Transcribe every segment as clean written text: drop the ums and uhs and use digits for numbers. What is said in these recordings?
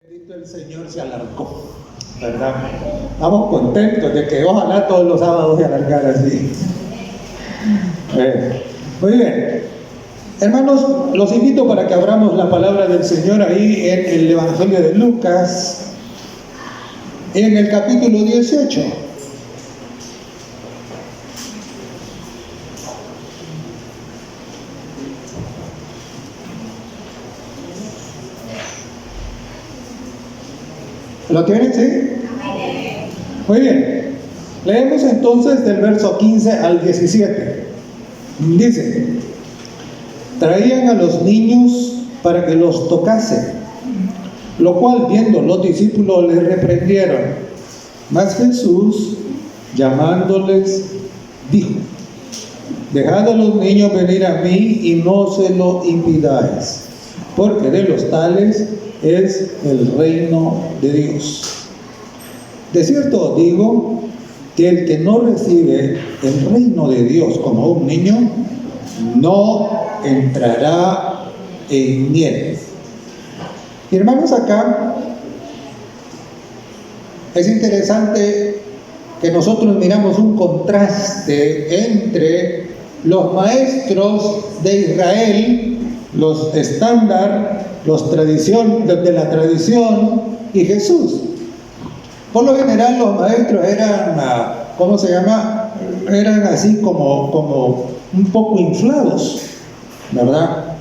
Bendito el Señor se alargó, ¿verdad? Estamos contentos de que ojalá todos los sábados se alargara así. Muy bien, hermanos, los invito para que abramos la palabra del Señor ahí en el Evangelio de Lucas, en el capítulo 18. ¿Lo tienen? ¿Sí? Muy bien. Leemos entonces del verso 15 al 17. Dice: traían a los niños para que los tocase, lo cual viendo los discípulos les reprendieron. Mas Jesús, llamándoles, dijo: dejad a los niños venir a mí y no se lo impidáis, porque de los tales es el reino de Dios. De cierto os digo que el que no recibe el reino de Dios como un niño, no entrará en él. Y hermanos, acá es interesante que nosotros miramos un contraste entre los maestros de Israel, los estándar, de la tradición, y Jesús. Por lo general los maestros eran, ¿cómo se llama? Eran así como un poco inflados, ¿verdad?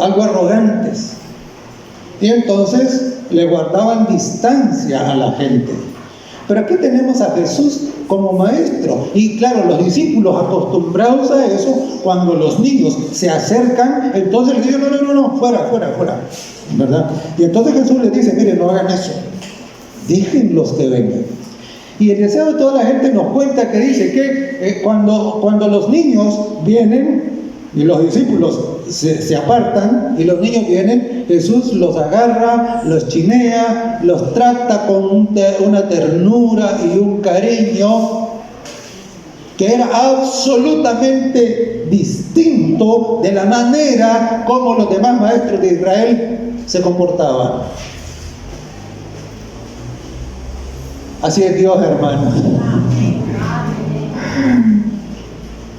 Algo arrogantes. Y entonces le guardaban distancia a la gente. Pero aquí tenemos a Jesús como maestro. Y claro, los discípulos acostumbrados a eso, cuando los niños se acercan, entonces les dicen: no, fuera, ¿verdad? Y entonces Jesús les dice: miren, no hagan eso, déjenlos que vengan. Y el deseo de toda la gente nos cuenta que dice que cuando los niños vienen y los discípulos se apartan y los niños vienen, Jesús los agarra, los chinea, los trata con una ternura y un cariño que era absolutamente distinto de la manera como los demás maestros de Israel se comportaban. Así es Dios, hermanos.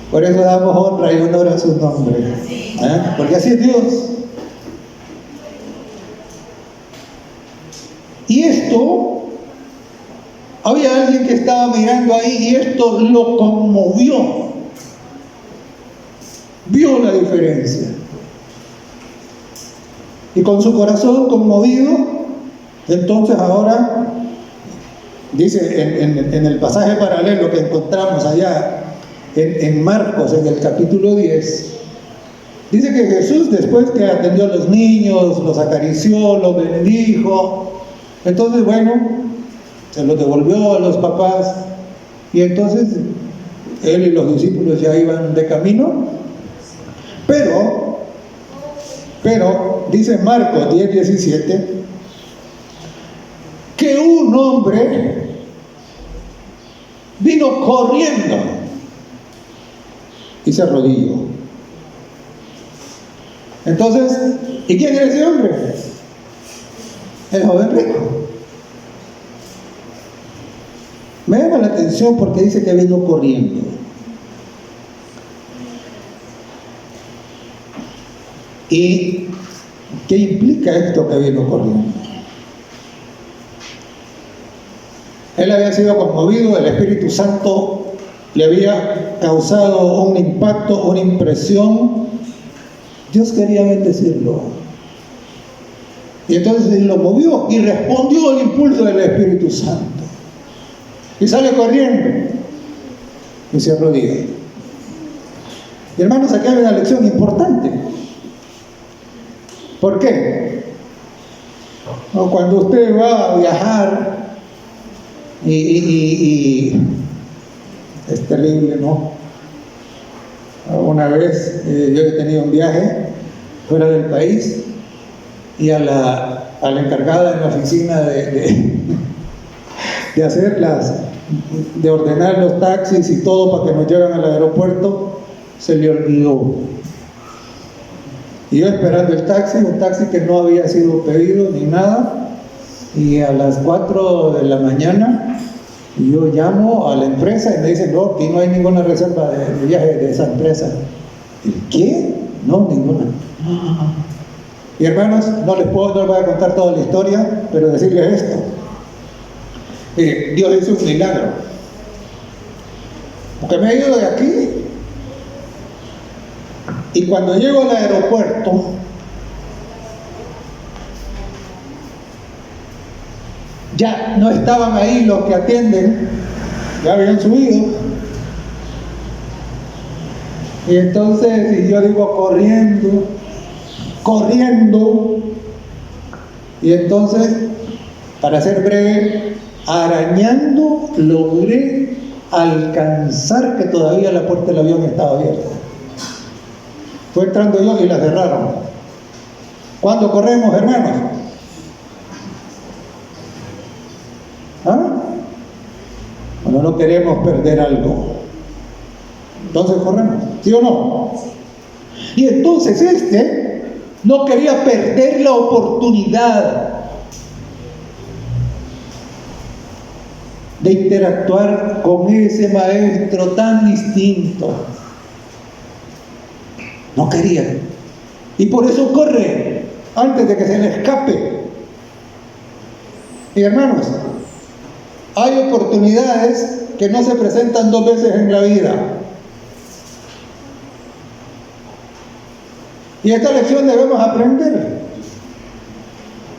Por eso damos honra y honor a su nombre, porque así es Dios. Y esto, había alguien que estaba mirando ahí y esto lo conmovió. Vio la diferencia. Y con su corazón conmovido, entonces ahora, dice en el pasaje paralelo que encontramos allá en Marcos, en el capítulo 10, dice que Jesús, después que atendió a los niños, los acarició, los bendijo, entonces bueno, se los devolvió a los papás, y entonces él y los discípulos ya iban de camino. Pero dice Marcos 10:17, que un hombre vino corriendo y se arrodilló. Entonces, ¿y quién era ese hombre? El joven rico. Me llama la atención porque dice que vino corriendo. ¿Y qué implica esto que vino corriendo? Él había sido conmovido, el Espíritu Santo le había causado un impacto, una impresión. Dios quería bendecirlo. Y entonces él lo movió y respondió al impulso del Espíritu Santo. Y sale corriendo y se arrodilla. Y hermanos, aquí hay una lección importante. ¿Por qué? Cuando usted va a viajar y es terrible, ¿no? Una vez yo he tenido un viaje fuera del país y a la encargada en la oficina de ordenar los taxis y todo para que nos lleven al aeropuerto, se le olvidó. Y yo esperando el taxi, un taxi que no había sido pedido ni nada, Y a las 4 de la mañana yo llamo a la empresa y me dicen, no, aquí no hay ninguna reserva de viaje de esa empresa. ¿El qué? No, ninguna. Y hermanos, no les voy a contar toda la historia, pero decirles esto. Dios hizo un milagro. Porque me he ido de aquí y cuando llego al aeropuerto, ya no estaban ahí los que atienden, ya habían subido. Y entonces, y yo digo corriendo, y entonces, para ser breve, arañando, logré alcanzar que todavía la puerta del avión estaba abierta. Fue entrando yo y la cerraron. ¿Cuándo corremos, hermanos? ¿Ah? Cuando no queremos perder algo, entonces corremos, ¿sí o no? Y entonces no quería perder la oportunidad de interactuar con ese maestro tan distinto. No quería. Y por eso corre antes de que se le escape. Y hermanos, hay oportunidades que no se presentan 2 veces en la vida. Y esta lección debemos aprender.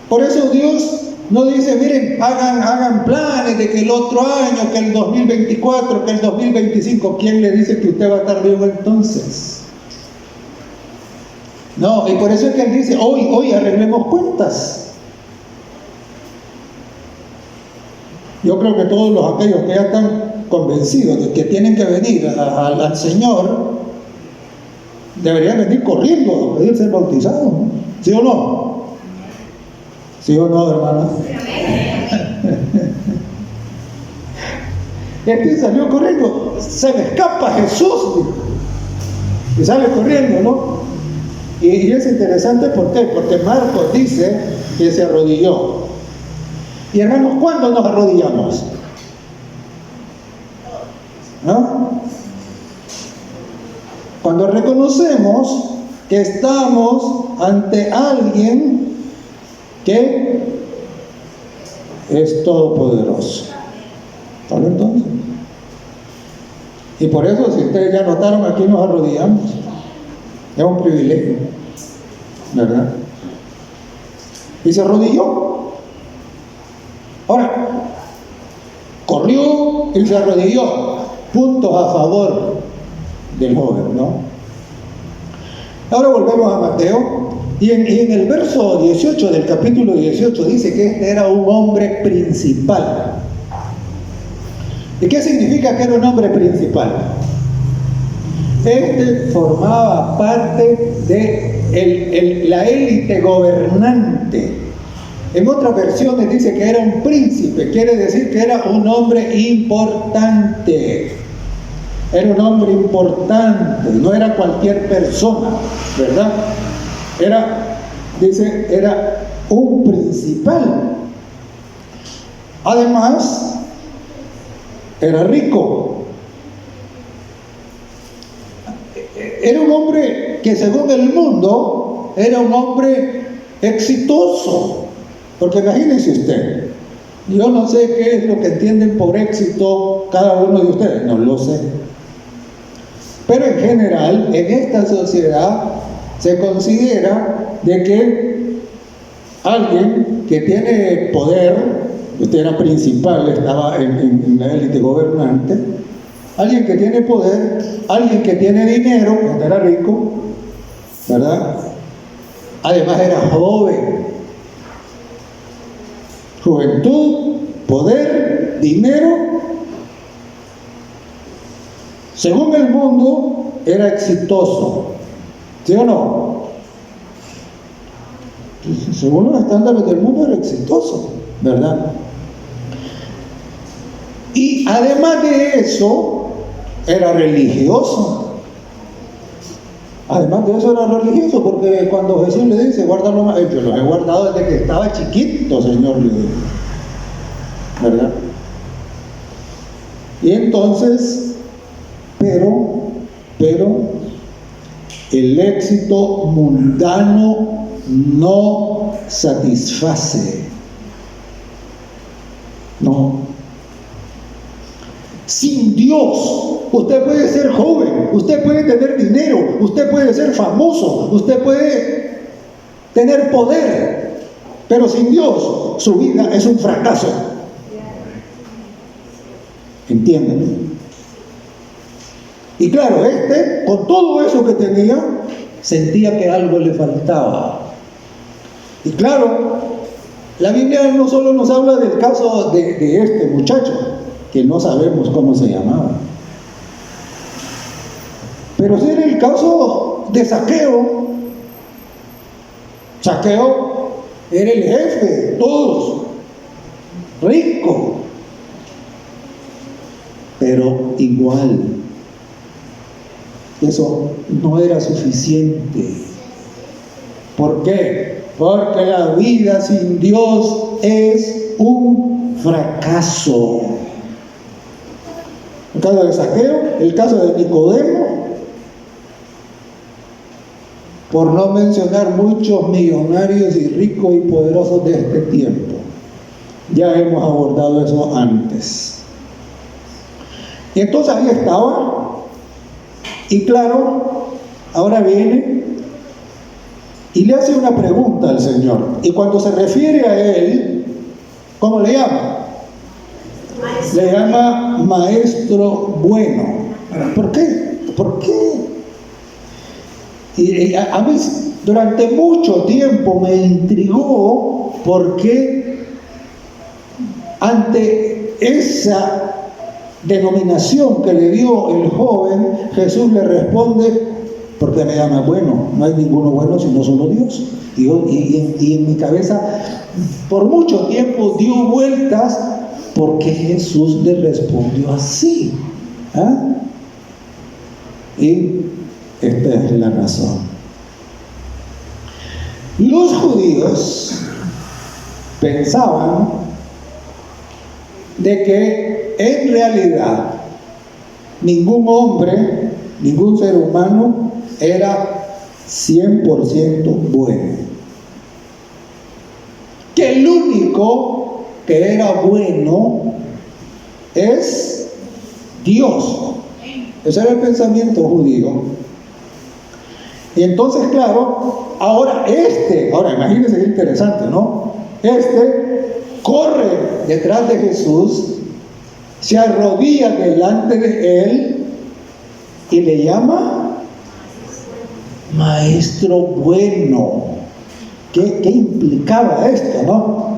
Por eso Dios no dice, miren, hagan planes de que el otro año, que el 2024, que el 2025, ¿quién le dice que usted va a estar vivo entonces? No, y por eso es que Él dice, hoy arreglemos cuentas. Yo creo que todos aquellos que ya están convencidos de que tienen que venir al Señor, deberían venir corriendo a pedir ser bautizados, ¿no? ¿Sí o no? ¿Sí o no, hermanos? Este salió corriendo, se me escapa Jesús, y sale corriendo, ¿no? Y es interesante, ¿por qué? Porque Marcos dice que se arrodilló. Y hermanos, ¿cuándo nos arrodillamos? ¿No? Cuando reconocemos que estamos ante alguien que es todopoderoso. ¿Vale entonces? Y por eso, si ustedes ya notaron, aquí nos arrodillamos. Es un privilegio, ¿verdad? Y se arrodilló. Ahora, corrió y se arrodilló. Puntos a favor del joven, ¿no? Ahora volvemos a Mateo. Y en el verso 18 del capítulo 18 dice que este era un hombre principal. ¿Y qué significa que era un hombre principal? Este formaba parte de la élite gobernante. En otras versiones dice que era un príncipe, quiere decir que era un hombre importante. Era un hombre importante, no era cualquier persona, ¿verdad? Era un principal. Además, era rico. Era un hombre que según el mundo era un hombre exitoso. Porque imagínense usted, yo no sé qué es lo que entienden por éxito cada uno de ustedes, no lo sé. Pero en general, en esta sociedad se considera de que alguien que tiene poder, usted era principal, estaba en la élite gobernante, alguien que tiene poder, alguien que tiene dinero, que era rico, ¿verdad? Además era joven. Juventud, poder, dinero. Según el mundo, era exitoso. ¿Sí o no? Según los estándares del mundo, era exitoso, ¿verdad? Y además de eso, era religioso. Además de eso era religioso, porque cuando Jesús le dice, guárdalo más, yo los he guardado desde que estaba chiquito, Señor, le dijo. ¿Verdad? Y entonces, pero, el éxito mundano no satisface. No. Sin Dios, usted puede ser joven, usted puede tener dinero, usted puede ser famoso, usted puede tener poder, pero sin Dios, su vida es un fracaso. ¿Entienden? Y claro, con todo eso que tenía, sentía que algo le faltaba. Y claro, la Biblia no solo nos habla del caso de este muchacho, que no sabemos cómo se llamaba, pero sí era el caso de Zaqueo. Zaqueo era el jefe de todos, rico, pero igual eso no era suficiente. ¿Por qué? Porque la vida sin Dios es un fracaso. El caso de Zaqueo, el caso de Nicodemo, por no mencionar muchos millonarios y ricos y poderosos de este tiempo. Ya hemos abordado eso antes. Y entonces ahí estaba, y claro, ahora viene y le hace una pregunta al Señor. Y cuando se refiere a él, ¿cómo le llama? Maestro. Le llama maestro bueno. ¿Por qué? ¿Por qué? Y a mí durante mucho tiempo me intrigó porque ante esa denominación que le dio el joven, Jesús le responde: ¿por qué me llama bueno? No hay ninguno bueno sino solo Dios. Y en mi cabeza por mucho tiempo dio vueltas porque Jesús le respondió así. ¿Ah? Y esta es la razón. Los judíos pensaban de que en realidad ningún hombre, ningún ser humano era 100% bueno. Que el único que era bueno es Dios. Ese era el pensamiento judío. Y entonces, claro, ahora imagínense qué interesante, ¿no? Corre detrás de Jesús, se arrodilla delante de él y le llama maestro bueno. ¿Qué implicaba esto, no?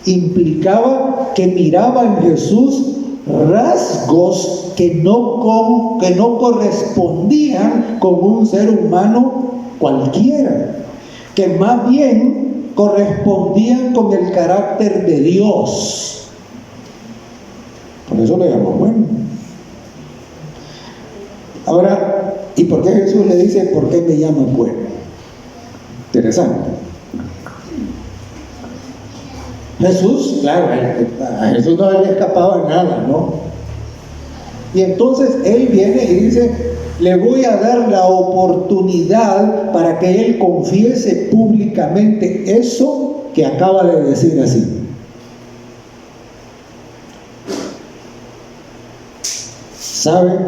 Implicaba que miraba en Jesús rasgos que no correspondían con un ser humano cualquiera, que más bien correspondían con el carácter de Dios. Por eso le llamó bueno. Ahora, ¿y por qué Jesús le dice, ¿por qué me llaman bueno? Interesante. Jesús, claro, a Jesús no le escapaba nada, ¿no? Y entonces él viene y dice: le voy a dar la oportunidad para que él confiese públicamente eso que acaba de decir así. ¿Sabe?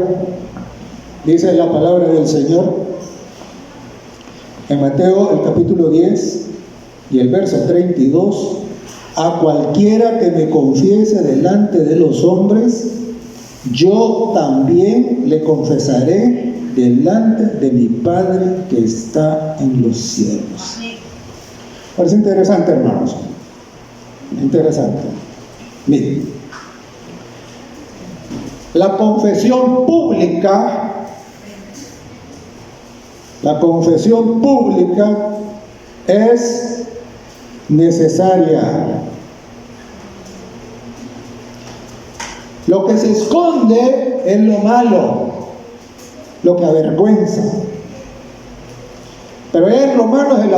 Dice la palabra del Señor en Mateo el capítulo 10 y el verso 32: a cualquiera que me confiese delante de los hombres, yo también le confesaré delante de mi Padre que está en los cielos. Parece interesante, hermanos. Interesante. Miren, la confesión pública es necesaria. Lo que se esconde es lo malo. lo que avergüenza. Pero en Romanos el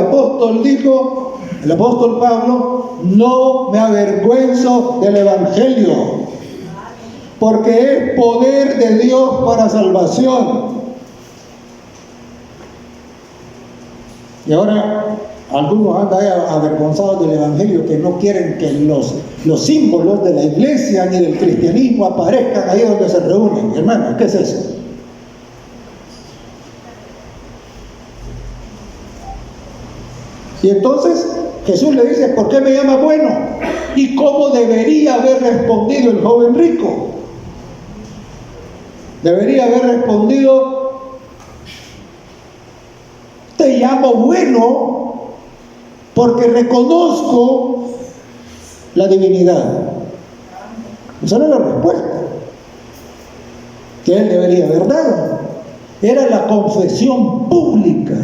apóstol Pablo, no me avergüenzo del Evangelio, porque es poder de Dios para salvación. Y ahora algunos andan avergonzados del Evangelio, que no quieren que los símbolos de la iglesia ni del cristianismo aparezcan ahí donde se reúnen. Hermanos, ¿qué es eso? Y entonces Jesús le dice: ¿por qué me llama bueno? ¿Y cómo debería haber respondido el joven rico? Debería haber respondido: te llamo bueno porque reconozco la divinidad. Esa era la respuesta que él debería haber dado. Era la confesión pública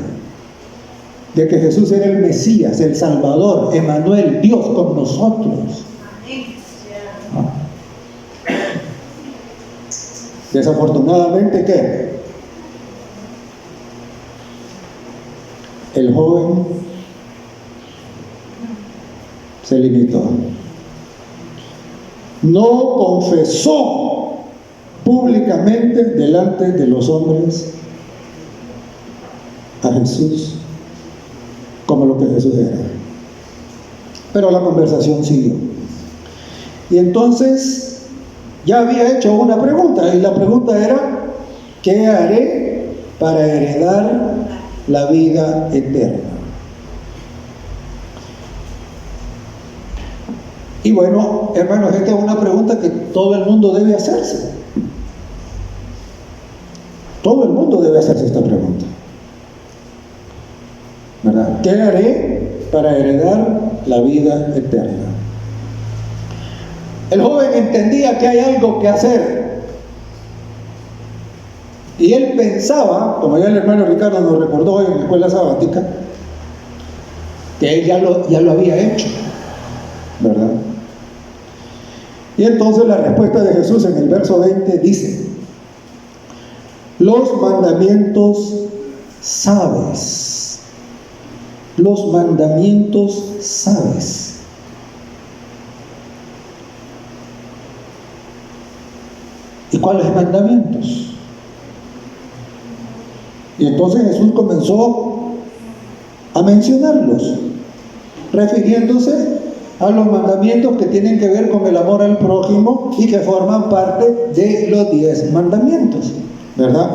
de que Jesús era el Mesías, el Salvador, Emmanuel, Dios con nosotros. Desafortunadamente, ¿qué? El joven se limitó. No confesó públicamente delante de los hombres a Jesús como lo que Jesús era. Pero la conversación siguió. Y entonces ya había hecho una pregunta, y la pregunta era: ¿qué haré para heredar la vida eterna? Y bueno, hermanos, esta es una pregunta que todo el mundo debe hacerse. Todo el mundo debe hacerse esta pregunta, ¿verdad? ¿Qué haré para heredar la vida eterna? El joven entendía que hay algo que hacer, y él pensaba, como ya el hermano Ricardo nos recordó hoy en la escuela sabática, que él ya lo había hecho, ¿verdad? Y entonces la respuesta de Jesús en el verso 20 dice: los mandamientos sabes. Los mandamientos sabes. ¿Y cuáles mandamientos? Y entonces Jesús comenzó a mencionarlos, refiriéndose a los mandamientos que tienen que ver con el amor al prójimo y que forman parte de los 10 mandamientos, ¿verdad?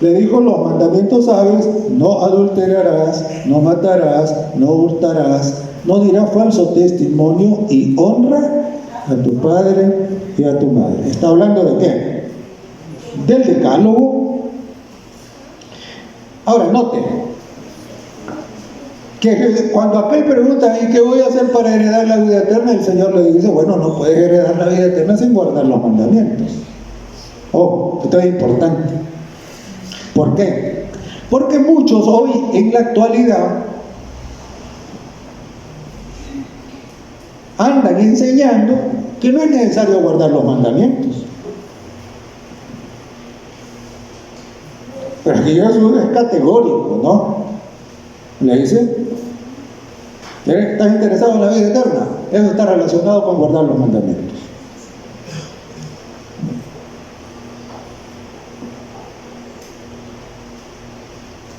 Le dijo: los mandamientos sabes: no adulterarás, no matarás, no hurtarás, no dirás falso testimonio, y honra a tu padre y a tu madre. ¿Está hablando de qué? Del decálogo. Ahora, note que cuando aquel pregunta: ¿y qué voy a hacer para heredar la vida eterna?, el Señor le dice: bueno, no puedes heredar la vida eterna sin guardar los mandamientos. Oh, esto es importante. ¿Por qué? Porque muchos hoy en la actualidad andan enseñando que no es necesario guardar los mandamientos. Pero aquí Jesús es categórico, ¿no? Le dice: ¿estás interesado en la vida eterna? Eso está relacionado con guardar los mandamientos.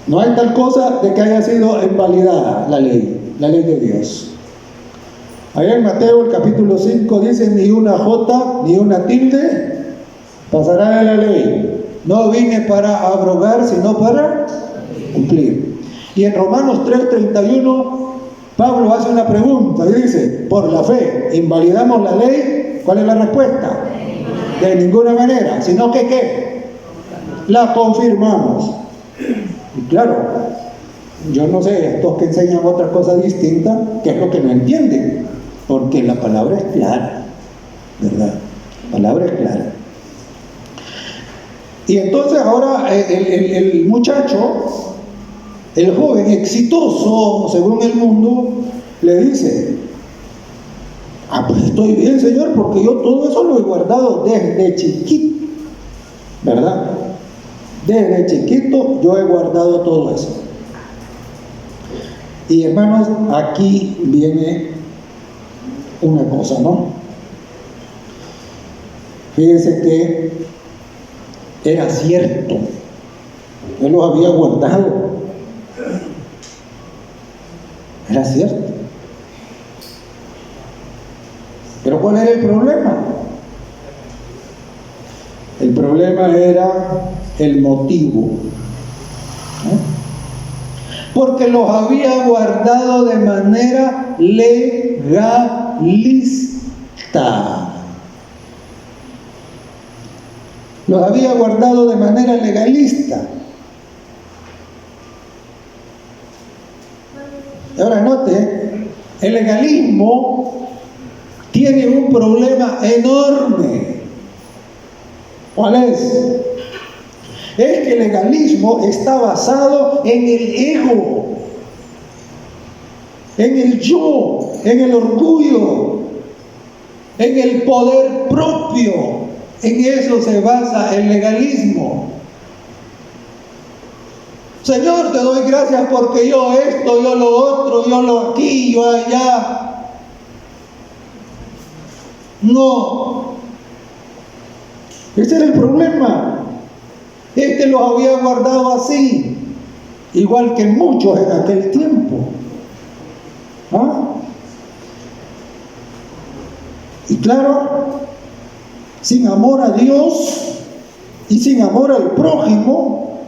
No hay tal cosa de que haya sido invalidada la ley de Dios. Allá en Mateo el capítulo 5 dice: ni una jota ni una tilde pasará de la ley. No vine para abrogar, sino para cumplir. Y en Romanos 3:31 Pablo hace una pregunta y dice: por la fe, ¿invalidamos la ley? ¿Cuál es la respuesta? De ninguna manera, sino que ¿qué? La confirmamos. Y claro, yo no sé, estos que enseñan otra cosa distinta, ¿qué es lo que no entienden? Porque la palabra es clara, ¿verdad? La palabra es clara. Y entonces ahora el muchacho, el joven exitoso, según el mundo, le dice: pues estoy bien, Señor, porque yo todo eso lo he guardado desde chiquito, ¿verdad? Desde chiquito yo he guardado todo eso. Y hermanos, aquí viene una cosa, ¿no? Fíjense que era cierto, él los había guardado, era cierto. Pero ¿cuál era el problema? El problema era el motivo, ¿no? Porque los había guardado de manera legalista. Los había guardado de manera legalista. Ahora note, el legalismo tiene un problema enorme. ¿Cuál es? Es que el legalismo está basado en el ego, en el yo, en el orgullo, en el poder propio. En eso se basa el legalismo. Señor, te doy gracias porque yo esto, yo lo otro, yo lo aquí, yo allá. No. Ese era el problema. Este los había guardado así, igual que muchos en aquel tiempo. ¿Ah? Y claro, sin amor a Dios y sin amor al prójimo,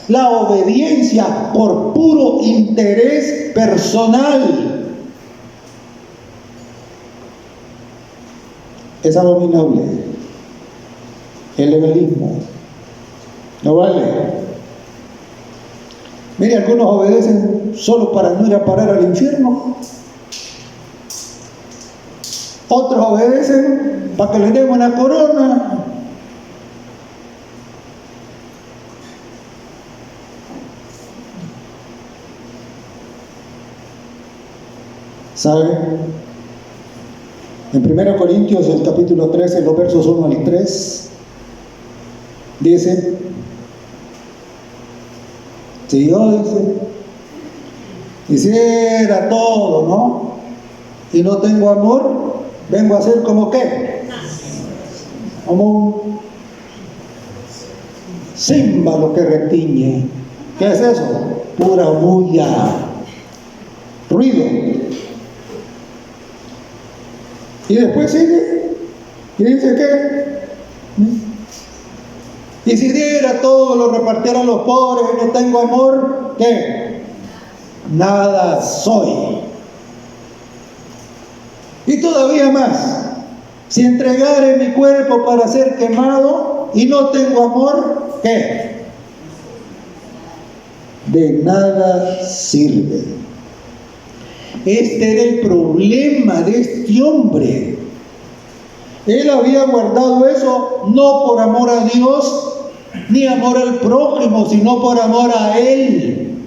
la obediencia por puro interés personal es abominable. El legalismo no vale. Mire, algunos obedecen solo para no ir a parar al infierno. Otros obedecen para que les den una corona. ¿Sabe? En 1 Corintios, el capítulo 13, los versos 1 al 3, dice: si yo hiciera todo, ¿no?, y no tengo amor, vengo a ser como ¿qué? Como un címbalo que retiñe. ¿Qué es eso? Pura bulla, ruido. Y después sigue y dice que y si diera todo, lo repartiera a los pobres y no tengo amor, ¿qué? Nada soy. Y todavía más, si entregare mi cuerpo para ser quemado y no tengo amor, ¿qué? De nada sirve. Este era el problema de este hombre. Él había guardado eso no por amor a Dios ni amor al prójimo, sino por amor a él.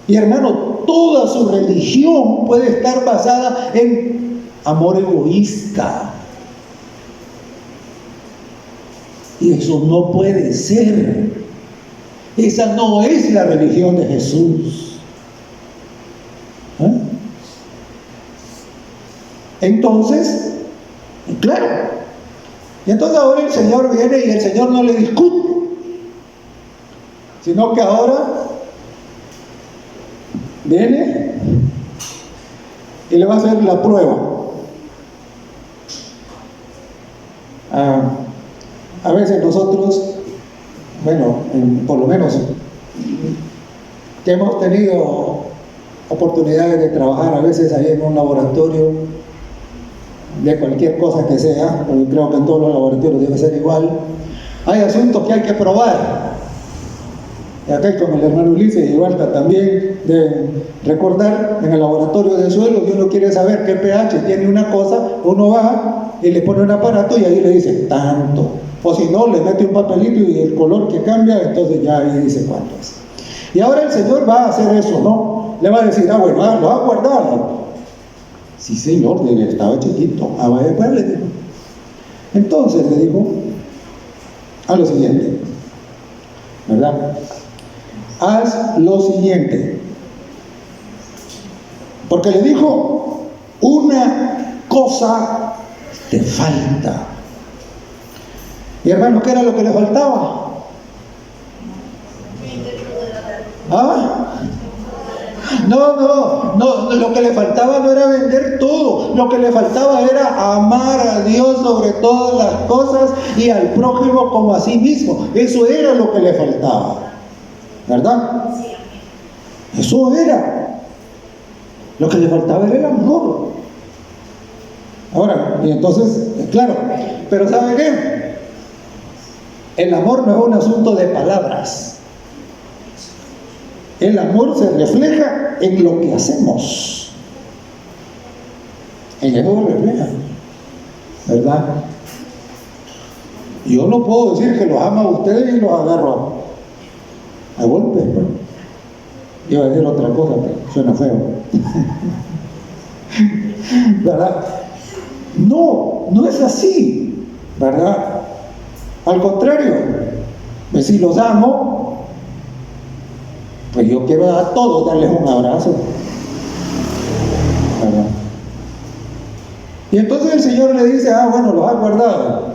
Y hermano, toda su religión puede estar basada en amor egoísta. Y eso no puede ser. Esa no es la religión de Jesús. ¿Eh? Entonces, claro, y entonces ahora el Señor viene y el Señor no le discute, sino que ahora viene y le va a hacer la prueba. A veces nosotros, bueno, por lo menos que hemos tenido oportunidades de trabajar a veces ahí en un laboratorio de cualquier cosa que sea, porque creo que en todos los laboratorios debe ser igual, hay asuntos que hay que probar. Y acá con el hermano Ulises y Walter también deben recordar, en el laboratorio de suelo, que uno quiere saber qué pH tiene una cosa, uno va y le pone un aparato y ahí le dice tanto, o si no, le mete un papelito y el color que cambia, entonces ya ahí dice cuánto es. Y ahora el Señor va a hacer eso, ¿no? Le va a decir, bueno, lo ha guardado. Sí, Señor, estaba chiquito. Vaya, pues, le dijo. Entonces le dijo, haz lo siguiente, ¿verdad? Haz lo siguiente. Porque le dijo, una cosa te falta. Y hermanos, ¿qué era lo que le faltaba? ¿Ah? No, lo que le faltaba no era vender todo, lo que le faltaba era amar a Dios sobre todas las cosas y al prójimo como a sí mismo. Eso era lo que le faltaba, ¿verdad? Eso era. Lo que le faltaba era el amor. Ahora, y entonces, claro, pero ¿sabe qué? El amor no es un asunto de palabras. El amor se refleja en lo que hacemos. En eso se refleja, ¿verdad? Yo no puedo decir que los amo a ustedes y los agarro a golpes, ¿no? Iba a decir otra cosa, pero suena feo. ¿Verdad? No es así, ¿verdad? Al contrario, pues si los amo, pues yo quiero a todos darles un abrazo, ¿verdad? Y entonces el Señor le dice, bueno, los has guardado.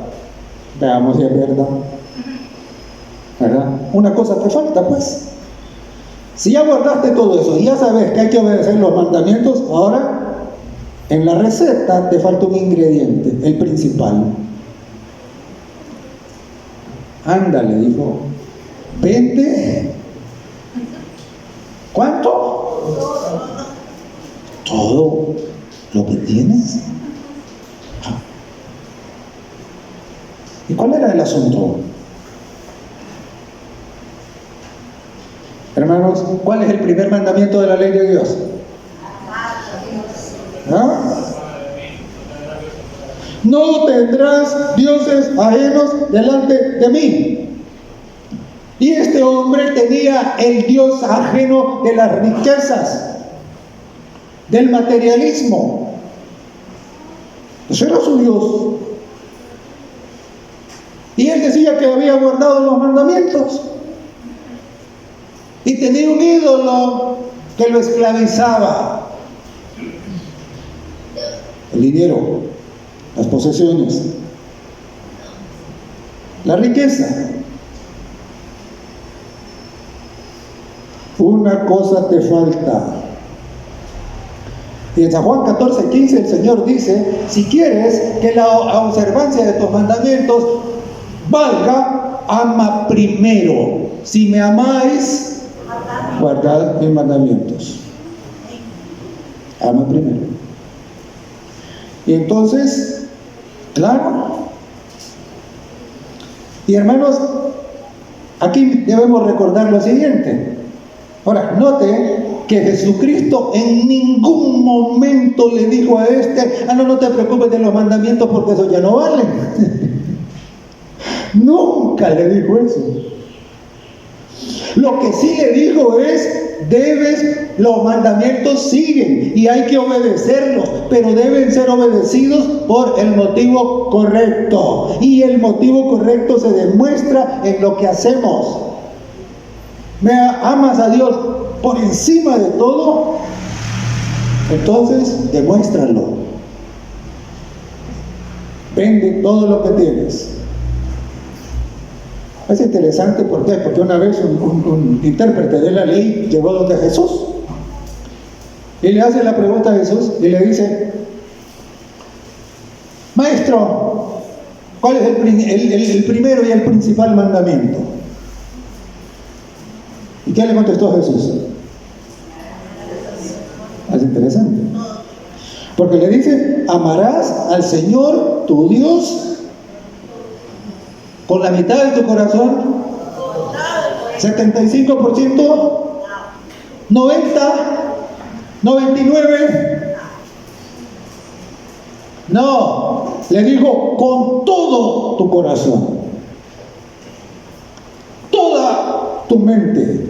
Veamos si es verdad, ¿verdad? Una cosa te falta, pues. Si ya guardaste todo eso y ya sabes que hay que obedecer los mandamientos, ahora en la receta te falta un ingrediente, el principal. Ándale, dijo, vende. ¿Cuánto? Todo lo que tienes. ¿Y cuál era el asunto? Hermanos, ¿cuál es el primer mandamiento de la ley de Dios? ¿Ah? No tendrás dioses ajenos delante de mí. Y este hombre tenía el Dios ajeno de las riquezas, del materialismo. Ese era su Dios. Y él decía que había guardado los mandamientos. Y tenía un ídolo que lo esclavizaba. El dinero, las posesiones, la riqueza. Una cosa te falta. Y en San Juan 14:15 el Señor dice, si quieres que la observancia de tus mandamientos valga, ama primero. Si me amáis, guardad mis mandamientos. Ama primero. Y entonces, claro. Y hermanos, aquí debemos recordar lo siguiente. Ahora, note que Jesucristo en ningún momento le dijo a no te preocupes de los mandamientos porque eso ya no vale. Nunca le dijo eso. Lo que sí le dijo es, los mandamientos siguen y hay que obedecerlos, pero deben ser obedecidos por el motivo correcto. Y el motivo correcto se demuestra en lo que hacemos. ¿Me amas a Dios por encima de todo? Entonces, demuéstralo. Vende todo lo que tienes. Es interesante, ¿por qué? Porque una vez un intérprete de la ley llegó donde Jesús y le hace la pregunta a Jesús y le dice, Maestro, ¿cuál es el primero y el principal mandamiento? ¿Y qué le contestó Jesús? Es interesante, porque le dice, amarás al Señor tu Dios con la mitad de tu corazón, 75%, 90%, 99%. No, le dijo con todo tu corazón, toda tu mente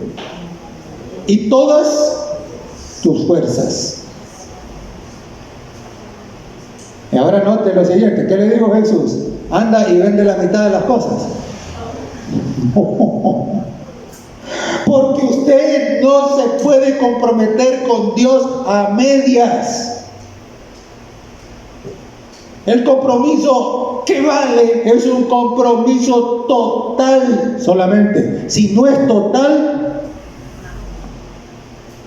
y todas tus fuerzas. Y ahora note lo siguiente, ¿qué le dijo Jesús? Anda y vende la mitad de las cosas. No. Porque usted no se puede comprometer con Dios a medias. El compromiso que vale es un compromiso total solamente. Si no es total,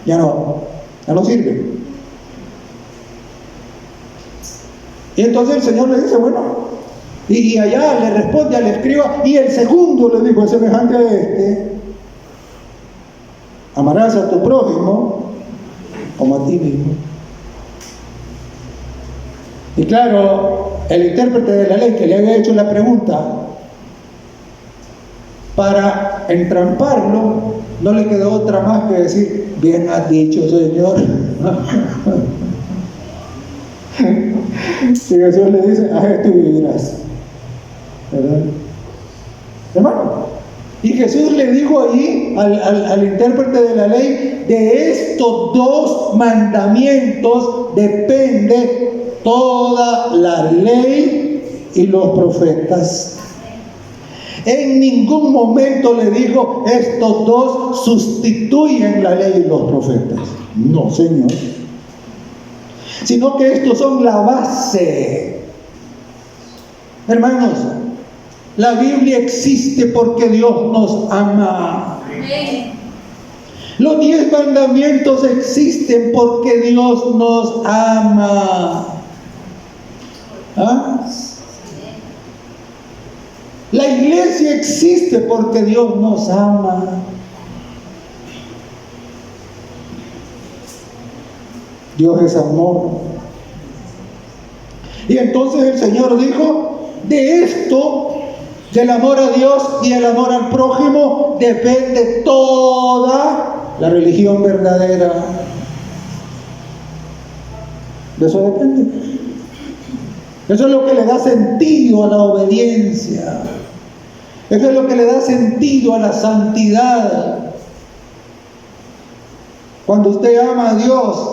ya no sirve. Y entonces el Señor le dice, bueno, y allá le responde al escriba, y el segundo le dijo, es semejante a este: amarás a tu prójimo como a ti mismo. Y claro, el intérprete de la ley que le había hecho la pregunta, para entramparlo, no le quedó otra más que decir, bien has dicho, Señor. Y Jesús le dice, haz esto y vivirás. ¿Verdad? Hermano, y Jesús le dijo ahí al intérprete de la ley, de estos dos mandamientos depende toda la ley y los profetas. En ningún momento le dijo, estos dos sustituyen la ley y los profetas. No, Señor. Sino que estos son la base. Hermanos, la Biblia existe porque Dios nos ama. Los 10 mandamientos existen porque Dios nos ama. ¿Ah? La iglesia existe porque Dios nos ama. Dios es amor. Y entonces el Señor dijo, de esto, del amor a Dios y el amor al prójimo, depende toda la religión verdadera. De eso depende. Eso es lo que le da sentido a la obediencia. Eso es lo que le da sentido a la santidad. Cuando usted ama a Dios,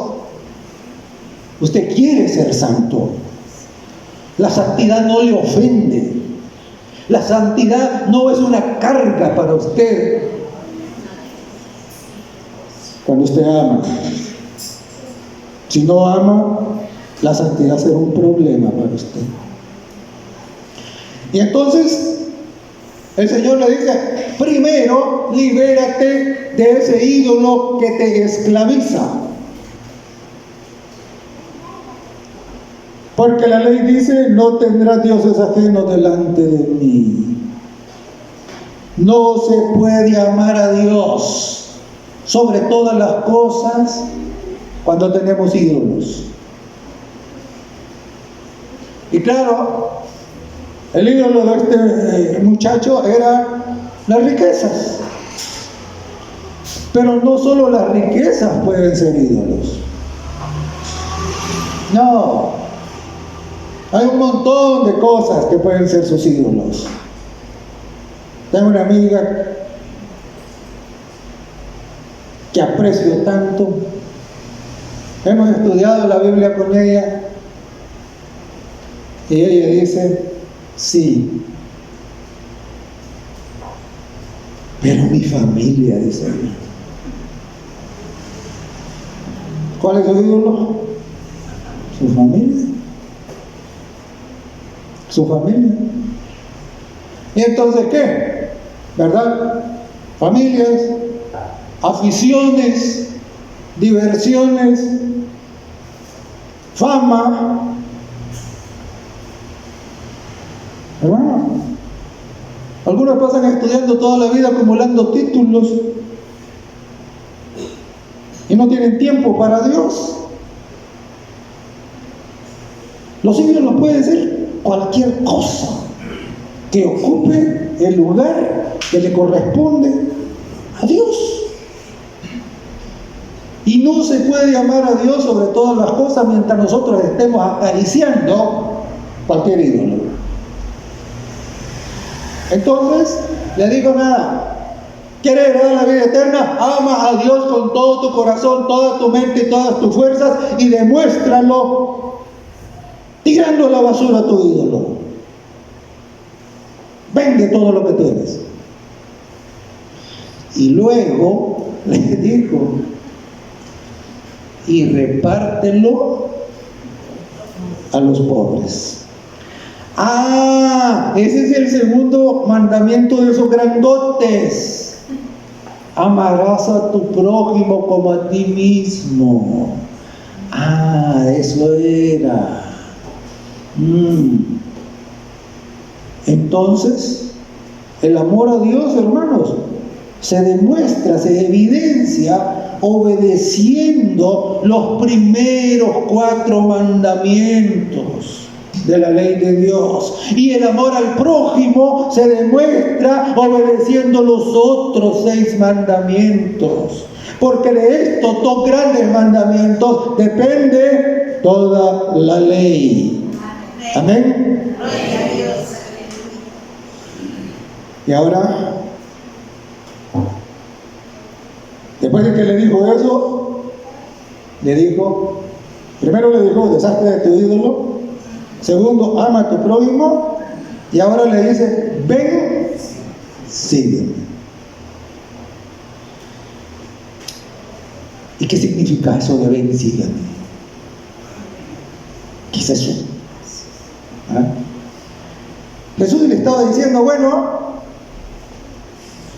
usted quiere ser santo. La santidad no le ofende. La santidad no es una carga para usted. Cuando usted ama. Si no ama, la santidad será un problema para usted. Y entonces el Señor le dice, primero libérate de ese ídolo que te esclaviza. Porque la ley dice, no tendrás dioses ajenos delante de mí. No se puede amar a Dios sobre todas las cosas cuando tenemos ídolos. Y claro, el ídolo de este muchacho era las riquezas. Pero no solo las riquezas pueden ser ídolos. No. Hay un montón de cosas que pueden ser sus ídolos. Tengo una amiga que aprecio tanto. Hemos estudiado la Biblia con ella. Y ella dice, sí, pero mi familia, dice ella. ¿Cuál es su ídolo? Su familia. Su familia. ¿Y entonces qué? ¿Verdad? Familias, aficiones, diversiones, fama. Hermano, algunos pasan estudiando toda la vida acumulando títulos y no tienen tiempo para Dios. Los ídolos pueden ser cualquier cosa que ocupe el lugar que le corresponde a Dios. Y no se puede amar a Dios sobre todas las cosas mientras nosotros estemos acariciando cualquier ídolo. Entonces, le digo nada, ¿quieres heredar la vida eterna? Ama a Dios con todo tu corazón, toda tu mente y todas tus fuerzas y demuéstralo tirando a la basura a tu ídolo. Vende todo lo que tienes. Y luego le dijo, y repártelo a los pobres. Ese es el segundo mandamiento de esos grandotes. Amarás a tu prójimo como a ti mismo. Eso era. Entonces, el amor a Dios, hermanos, se demuestra, se evidencia obedeciendo los primeros 4 mandamientos de la ley de Dios. Y el amor al prójimo se demuestra obedeciendo los otros 6 mandamientos. Porque de estos 2 grandes mandamientos depende toda la ley. Amén. Y ahora, después de que le dijo eso, primero le dijo, deshazte de tu ídolo. Segundo, ama a tu prójimo. Y ahora le dice, ven, sígueme. ¿Y qué significa eso de ven, sígueme? ¿Qué es eso? Jesús le estaba diciendo, bueno,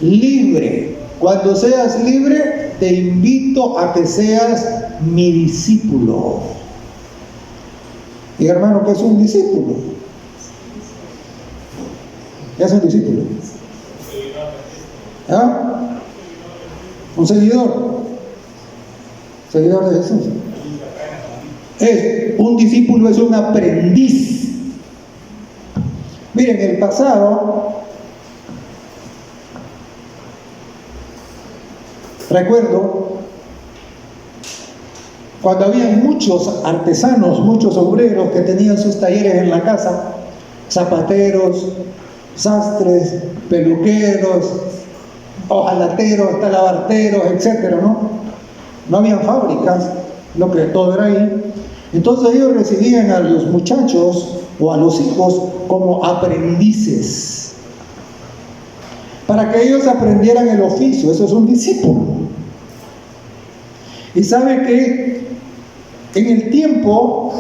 libre. Cuando seas libre, te invito a que seas mi discípulo. Y hermano, ¿qué es un discípulo? ¿Qué es un discípulo? Un seguidor. Seguidor de Jesús. Un discípulo es un aprendiz. Miren, en el pasado, recuerdo cuando había muchos artesanos, muchos obreros que tenían sus talleres en la casa, zapateros, sastres, peluqueros, hojalateros, talabarteros, etcétera, no habían fábricas, todo era ahí. Entonces ellos recibían a los muchachos o a los hijos como aprendices para que ellos aprendieran el oficio. Eso es un discípulo. Y sabe que en el tiempo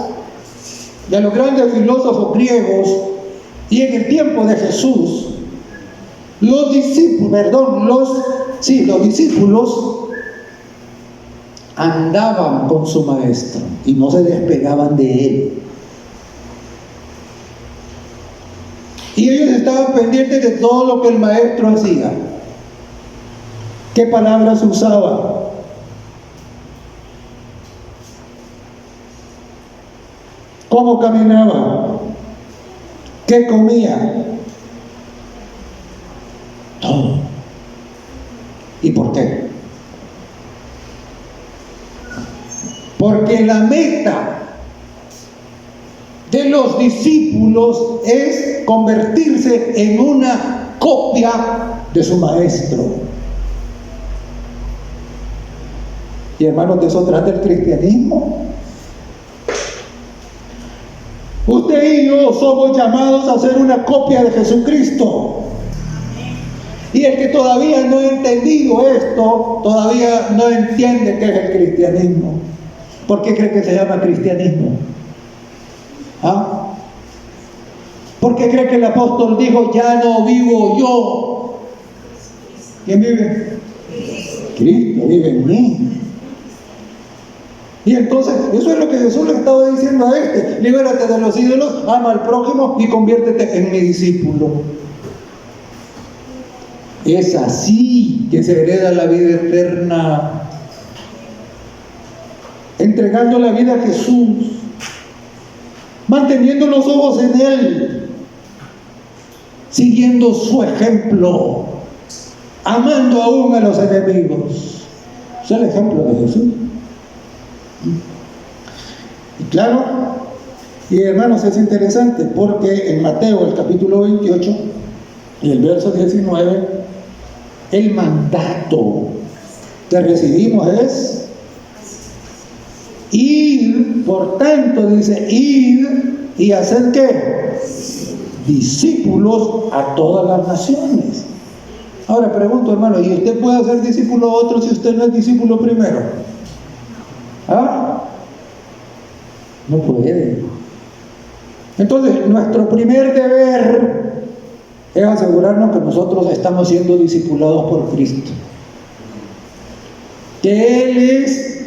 de los grandes filósofos griegos y en el tiempo de Jesús, los discípulos andaban con su maestro y no se despegaban de él. Y ellos estaban pendientes de todo lo que el maestro hacía. ¿Qué palabras usaba? ¿Cómo caminaba? ¿Qué comía? Todo. ¿Y por qué? Porque la meta de los discípulos es convertirse en una copia de su maestro. Y hermanos, de eso trata el cristianismo. Usted y yo somos llamados a ser una copia de Jesucristo. Y el que todavía no ha entendido esto, todavía no entiende qué es el cristianismo. ¿Por qué cree que se llama cristianismo? ¿Por qué cree que el apóstol dijo, ya no vivo yo? ¿Quién vive? Cristo vive en mí. Y entonces, eso es lo que Jesús le estaba diciendo a libérate de los ídolos, ama al prójimo y conviértete en mi discípulo. Es así que se hereda la vida eterna. Entregando la vida a Jesús, manteniendo los ojos en Él, siguiendo su ejemplo, amando aún a los enemigos. Es el ejemplo de Jesús. Y claro, y hermanos, es interesante porque en Mateo, el capítulo 28 y el verso 19, el mandato que recibimos es ir, por tanto, dice, ir y hacer ¿qué? Discípulos a todas las naciones. Ahora pregunto, hermano, ¿y usted puede hacer discípulo a otro si usted no es discípulo primero? ¿Ah? No puede. Entonces, nuestro primer deber es asegurarnos que nosotros estamos siendo discipulados por Cristo. Que Él es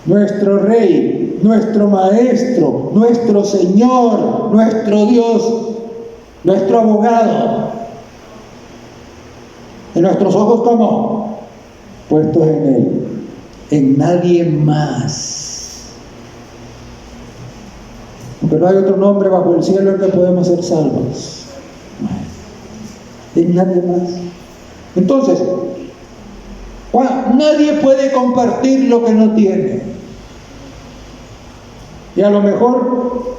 nuestro Rey, nuestro Maestro, nuestro Señor, nuestro Dios, nuestro abogado. Y nuestros ojos, ¿cómo? Puestos en Él, en nadie más. Porque no hay otro nombre bajo el cielo en que podemos ser salvos. En nadie más. Entonces, nadie puede compartir lo que no tiene. Y a lo mejor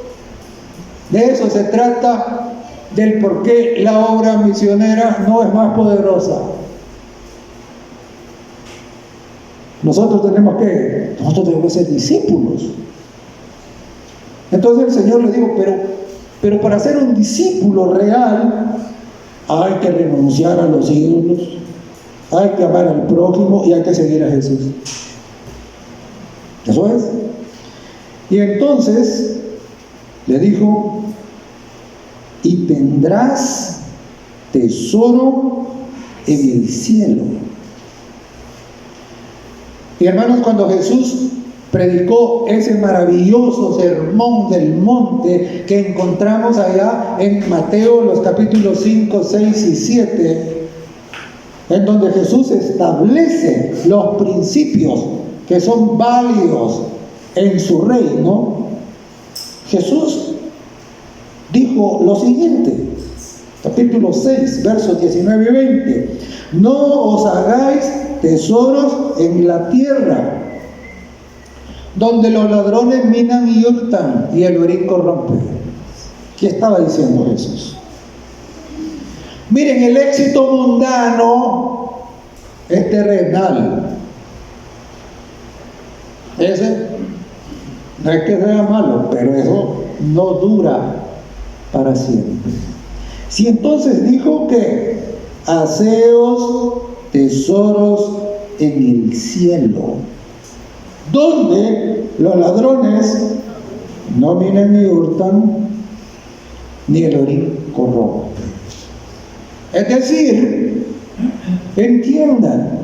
de eso se trata, del por qué la obra misionera no es más poderosa. Nosotros tenemos que ser discípulos. Entonces el Señor le dijo, pero para ser un discípulo real hay que renunciar a los ídolos, hay que amar al prójimo y hay que seguir a Jesús. Eso es. Y entonces le dijo, y tendrás tesoro en el cielo. Y hermanos, cuando Jesús predicó ese maravilloso sermón del monte que encontramos allá en Mateo, los capítulos 5, 6 y 7, en donde Jesús establece los principios que son válidos en su reino, Jesús dijo lo siguiente, capítulo 6, versos 19 y 20, no os hagáis tesoros en la tierra, donde los ladrones minan y hurtan y el orín corrompe. ¿Qué estaba diciendo Jesús? Miren, el éxito mundano es terrenal. Ese no es que sea malo, pero eso no dura para siempre. Si entonces dijo que haceos tesoros en el cielo, donde los ladrones no minan ni hurtan, ni el orín corrompe. Es decir, entiendan,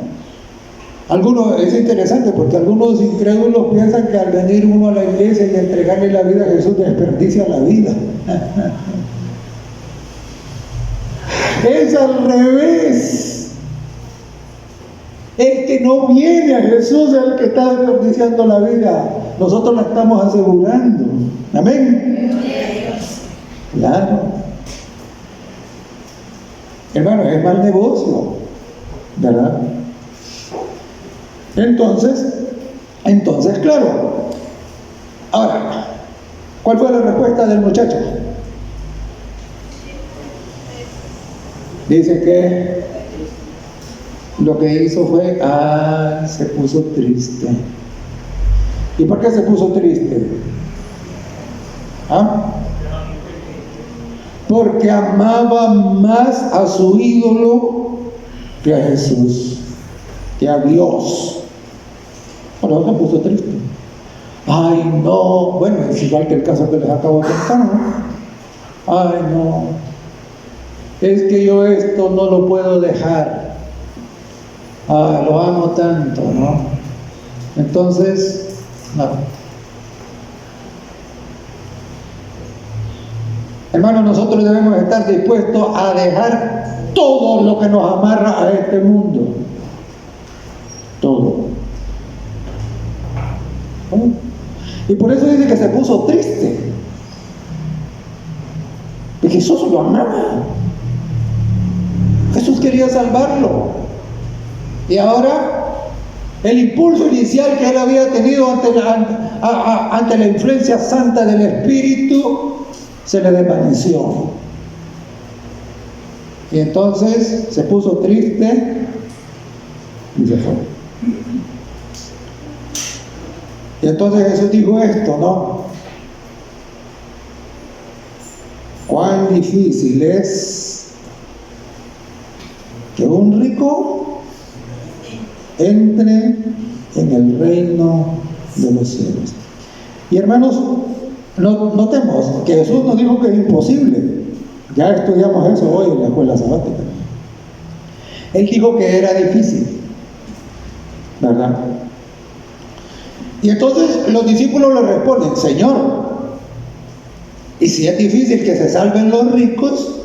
es interesante porque algunos incrédulos piensan que al venir uno a la iglesia y entregarle la vida a Jesús desperdicia la vida. Es al revés. El que no viene a Jesús es el que está desperdiciando la vida. Nosotros la estamos asegurando. Amén. Claro. Hermano, es mal negocio, ¿verdad? Entonces, claro. Ahora, ¿cuál fue la respuesta del muchacho? Dice que lo que hizo fue, se puso triste. ¿Y por qué se puso triste? Porque amaba más a su ídolo que a Jesús, que a Dios. Por eso se puso triste. Ay, no. Bueno, es igual que el caso que les acabo de contar, ¿no? Ay, no. Es que yo esto no lo puedo dejar. Lo amo tanto, ¿no? Entonces, no. Hermanos, nosotros debemos estar dispuestos a dejar todo lo que nos amarra a este mundo. Todo. Y por eso dice que se puso triste. Y Jesús lo amaba. Jesús quería salvarlo. Y ahora el impulso inicial que él había tenido ante la influencia santa del Espíritu se le desvaneció. Y entonces se puso triste y se fue. Y entonces Jesús dijo esto, ¿no? Cuán difícil es que un rico entre en el reino de los cielos. Y hermanos, notemos que Jesús nos dijo que es imposible. Ya estudiamos eso hoy en la escuela sabática. Él dijo que era difícil, ¿verdad? Y entonces los discípulos le responden: Señor, y si es difícil que se salven los ricos,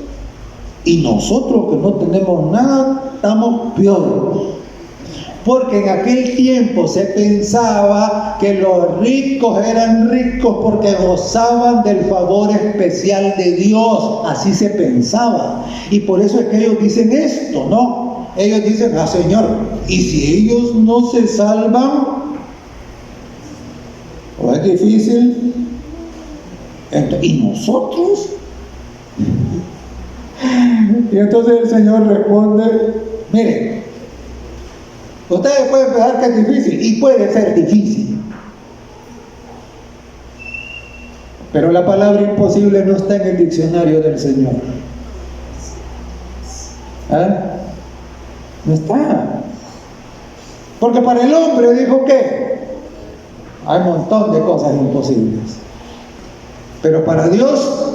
y nosotros que no tenemos nada, estamos peor. Porque en aquel tiempo se pensaba que los ricos eran ricos porque gozaban del favor especial de Dios. Así se pensaba. Y por eso es que ellos dicen esto, ¿no? Ellos dicen: Señor, y si ellos no se salvan, o es difícil, ¿y nosotros? Y entonces el Señor responde: miren, ustedes pueden pensar que es difícil, y puede ser difícil, pero la palabra imposible no está en el diccionario del Señor. No está. Porque para el hombre, dijo que hay un montón de cosas imposibles, pero para Dios,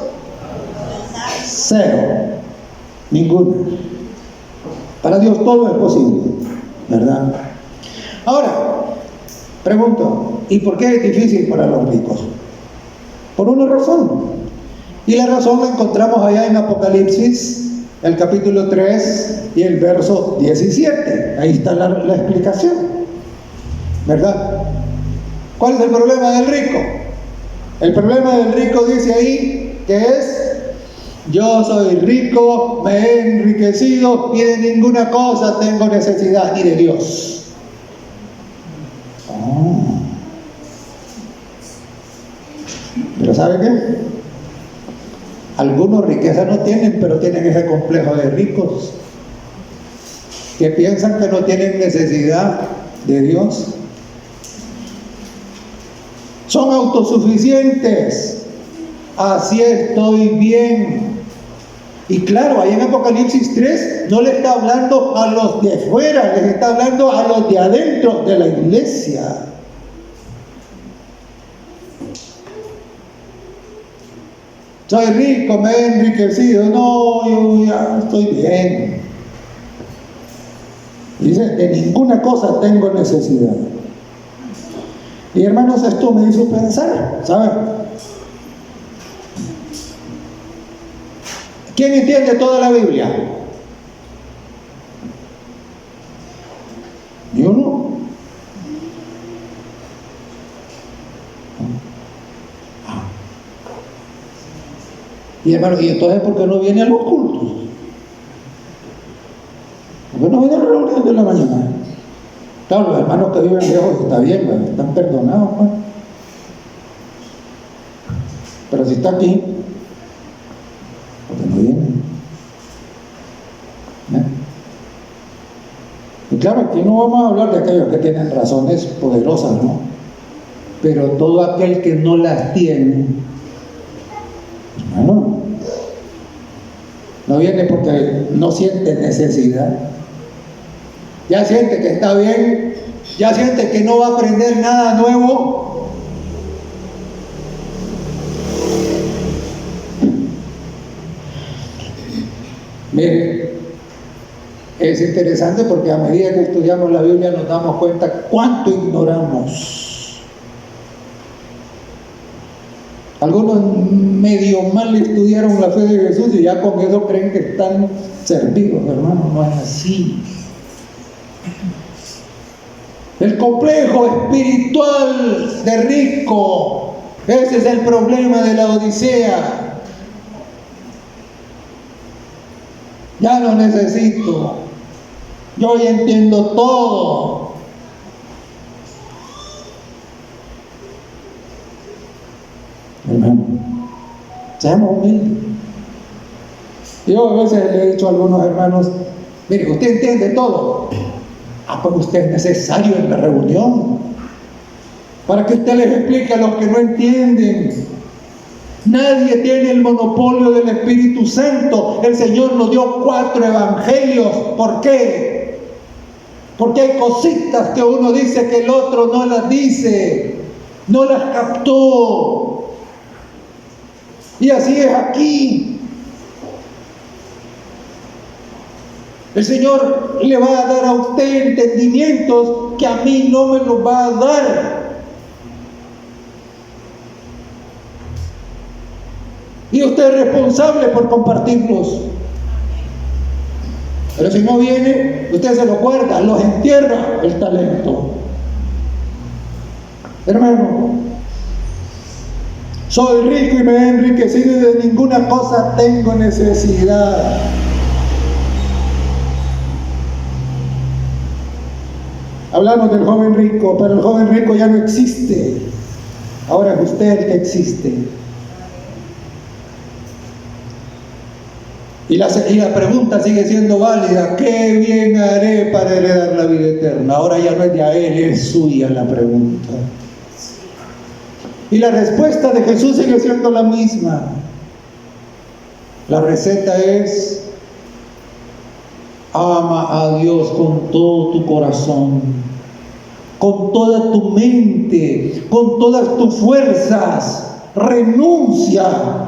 cero, ninguna. Para Dios todo es posible, ¿verdad? Ahora, pregunto: ¿y por qué es difícil para los ricos? Por una razón. Y la razón la encontramos allá en Apocalipsis, el capítulo 3 y el verso 17. Ahí está la explicación, ¿verdad? ¿Cuál es el problema del rico? El problema del rico dice ahí que es: yo soy rico, me he enriquecido y de ninguna cosa tengo necesidad, ni de Dios. Pero ¿sabe qué? Algunos riqueza no tienen, pero tienen ese complejo de ricos, que piensan que no tienen necesidad de Dios. Son autosuficientes. Así estoy bien. Y claro, ahí en Apocalipsis 3 no le está hablando a los de fuera, les está hablando a los de adentro de la iglesia. Soy rico, me he enriquecido. No, yo ya estoy bien. Dice: de ninguna cosa tengo necesidad. Y hermanos, esto me hizo pensar, ¿saben? ¿Quién entiende toda la Biblia? Yo no. Y hermano, ¿y entonces por qué no viene a los cultos? ¿Por qué no viene a la reunión de la mañana? Claro, los hermanos que viven lejos está bien, ¿verdad? Están perdonados, pues. Pero si está aquí, ¿por qué no viene? Y claro, aquí no vamos a hablar de aquellos que tienen razones poderosas, ¿no? Pero todo aquel que no las tiene, hermano, no viene porque no siente necesidad. Ya siente que está bien, ya siente que no va a aprender nada nuevo. Mire, es interesante porque a medida que estudiamos la Biblia nos damos cuenta cuánto ignoramos. Algunos medio mal estudiaron la fe de Jesús y ya con eso creen que están servidos, hermano. No es así. El complejo espiritual de rico, ese es el problema de la Odisea. Ya no necesito, yo ya entiendo todo. Hermano, seamos humildes. Yo a veces le he dicho a algunos hermanos: mire, usted entiende todo. Pues usted es necesario en la reunión para que usted les explique a los que no entienden. Nadie tiene el monopolio del Espíritu Santo. El Señor nos dio 4 evangelios. ¿Por qué? Porque hay cositas que uno dice que el otro no las dice, no las captó. Y así es aquí. El Señor le va a dar a usted entendimientos que a mí no me los va a dar. Y usted es responsable por compartirlos. Pero si no viene, usted se lo guarda, los entierra el talento. Hermano, soy rico y me he enriquecido y de ninguna cosa tengo necesidad. Hablamos del joven rico, pero el joven rico ya no existe. Ahora es usted el que existe. Y la pregunta sigue siendo válida: ¿qué bien haré para heredar la vida eterna? Ahora ya no es de a él, es suya la pregunta. Y la respuesta de Jesús sigue siendo la misma. La receta es: ama a Dios con todo tu corazón, con toda tu mente, con todas tus fuerzas. Renuncia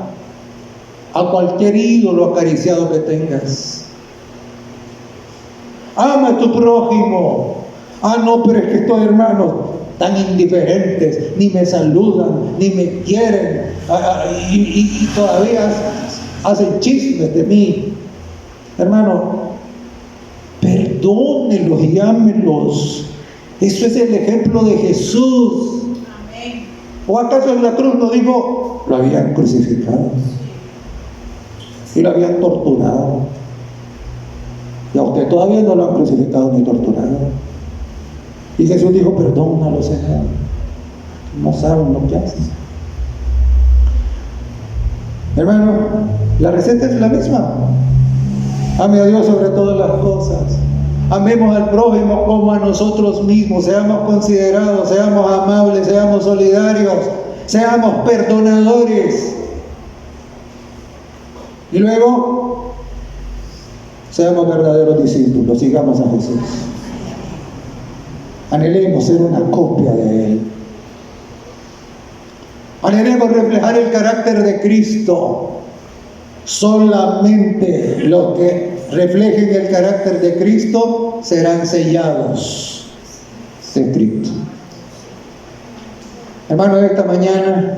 a cualquier ídolo acariciado que tengas. Ama a tu prójimo. No, pero es que estos hermanos tan indiferentes, ni me saludan, ni me quieren, y todavía hacen chismes de mí. Hermano, perdónelos y ámelos. Eso es el ejemplo de Jesús. Amén. ¿O acaso en la cruz no dijo, lo habían crucificado y lo habían torturado? Y a usted todavía no lo han crucificado ni torturado. Y Jesús dijo, perdónalo, Señor, no saben lo que hacen. Hermano, la receta es la misma. Ame a Dios sobre todas las cosas. Amemos al prójimo como a nosotros mismos. Seamos considerados, seamos amables, seamos solidarios, seamos perdonadores. Y luego, seamos verdaderos discípulos. Sigamos a Jesús. Anhelemos ser una copia de Él. Anhelemos reflejar el carácter de Cristo. Solamente los que reflejen el carácter de Cristo serán sellados de Cristo. Hermano, esta mañana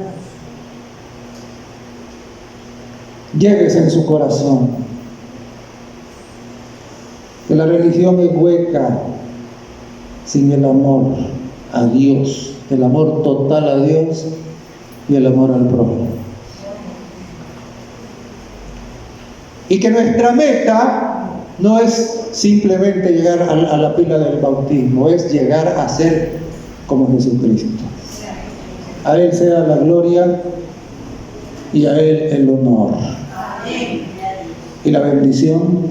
llévese en su corazón que la religión es hueca sin el amor a Dios, el amor total a Dios y el amor al prójimo. Y que nuestra meta no es simplemente llegar a la pila del bautismo, es llegar a ser como Jesucristo. A Él sea la gloria y a Él el honor. Y la bendición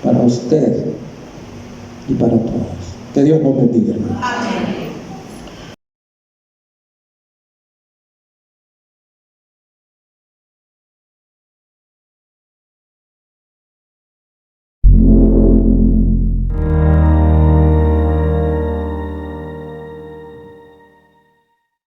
para usted y para todos. Que Dios nos bendiga. Amén.